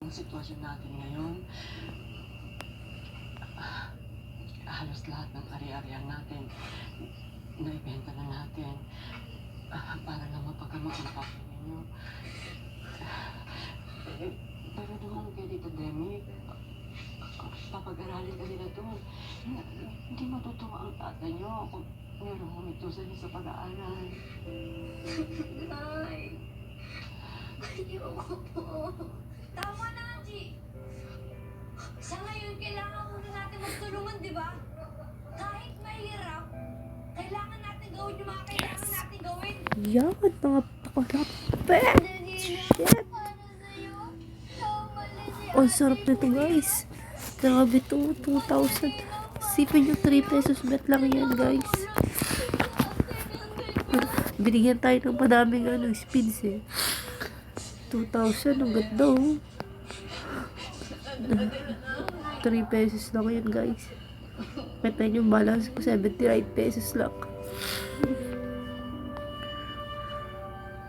ang sitwasyon natin ngayon. Halos lahat ng ari-arian natin, naibenta na natin para lang mapagamak ang papa ninyo. Pero naman kay Tita Demi, papag-aralin ka nila doon. Hindi matutuwa ang tatay niyo kung meron humitusan niyo sa pag-aaral. Nay, ayoko po. Tama na, Angie. Sa ngayon, kailangan muna natin magtulungan, di ba? Kahit mahirap, kailangan natin gawin yung mga kailangan natin gawin. Yan, mga pakarape. Shit. Oh, sarap na ito, guys. Grabe to, 2,000. Sipin nyo, 3 pesos bet lang yan, guys. Binigyan tayo ng madaming spins eh. 2,000, ang ganda oh. 3 pesos lang yan, guys. Kita nyo, balance ko 79 pesos lang.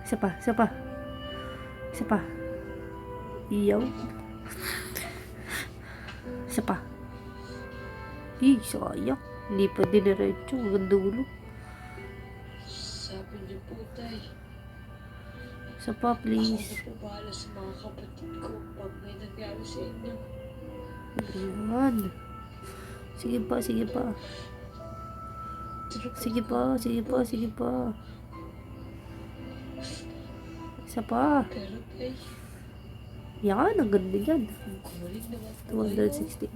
Isa pa, isa pa. Isa pa. Iyaw. Isa pa. Sayang. Hindi pa diniretso. Hanggang dulo. Sabi niyo po, Tay. Isa pa, please. Ako na po bahala sa mga kapatid ko pag may nangyari sa inyo. Ayan. Sige pa, sige pa. Sige pa, sige pa, sige pa. Isa pa. Pero, Tay, Yan, ang ganda yan. bumalik naman po kayo. 216.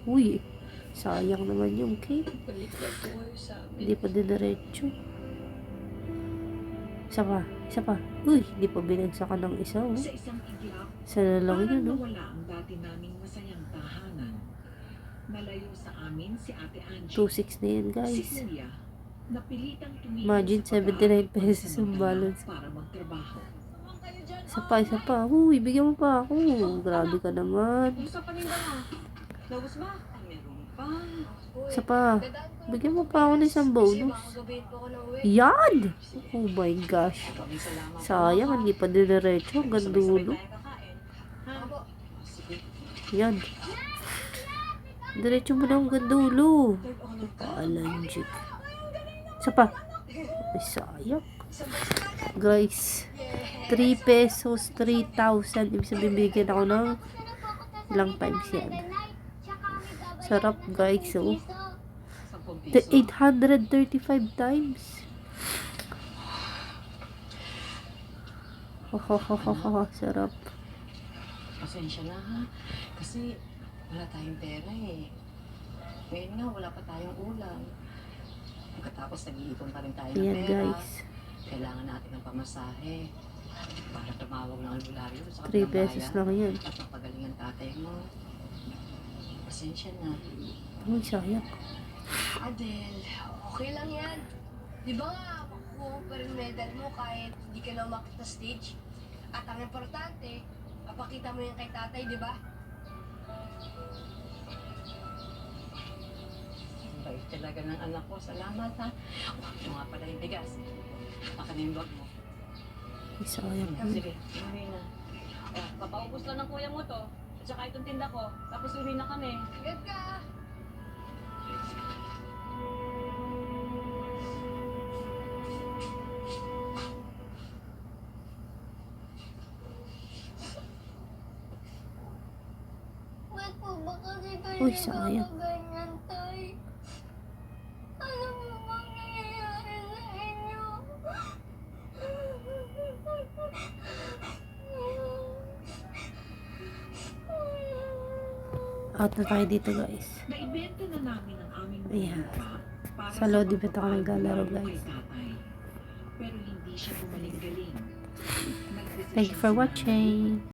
Uy, sayang naman yung cake. Balik na po kayo sa amin. Hindi pa diniretso. Isa pa, isa pa. Uy, hindi pa binagsakan ng isa, oh. Sa isang iglap, Isa na lang parang yun, oh. nawala ang dati naming masayang tahanan. Nalayo sa amin si Ate Angie. 2.6 na yan, Si guys. Kuya, napilitang tumigil Imagine, sa pag-aaral 79 pesos ang pansamantala balance. para magtrabaho. Isa pa, isa pa. Uy, bigyan mo pa ako. Grabe ka naman. Kumusta pa rin ba na? Naubos ba? Ay, meron pa. Isa pa. Bigyan mo pa ako ng isang bonus. Makagabihin po ako ng uwi. Yan! Oh my gosh. Maraming salamat. Sayang, hindi pa diniretso. Hanggang dulo. Ako. Yan. Diretso mo na hanggang dulo. Alanjik. Isa pa. Ay, sayang. Guys. 3 pesos, 3,000. Ibig sabihin, bigyan ako ng ilang times yan. Sarap, guys. Oh. 835 times. Sarap. Pasensya na ha. Kasi wala tayong pera eh. Ngayon nga, wala pa tayong ulam. Pagkatapos nag-iipon pa rin tayo ng Ayan, pera. guys. Kailangan natin ng pamasahe. Para tumawag ng albularyo sa 3 pesos lang yan. at mapagaling ang tatay mo. Pasensya na. Uy, sayang. Adel, okay lang yan. Di ba nga, makukuha pa rin medal mo kahit hindi ka na umakit na stage? At ang importante, mapakita mo yan kay tatay, di ba? Ang bait talaga ng anak ko. Salamat ha. Ito nga pala yung bigas. Baka na yung bag mo. Uy, sayang. Sige, uwi na. Papaubos lang ng kuya mo to. At saka itong tinda ko. Tapos uwi na kami. Ingat ka! Ba't po ba kasi kayo Uy, sayang. ganyan, tay? Ano po bang nangyayari sa inyo? Out na tayo dito, guys. Naibenta na namin ang aming Ayan. lupa para Sa Lodi ba ito ako pagpapalaro naglalaro, kay guys? tatay. Pero hindi siya gumaling-galing. Thank you for watching.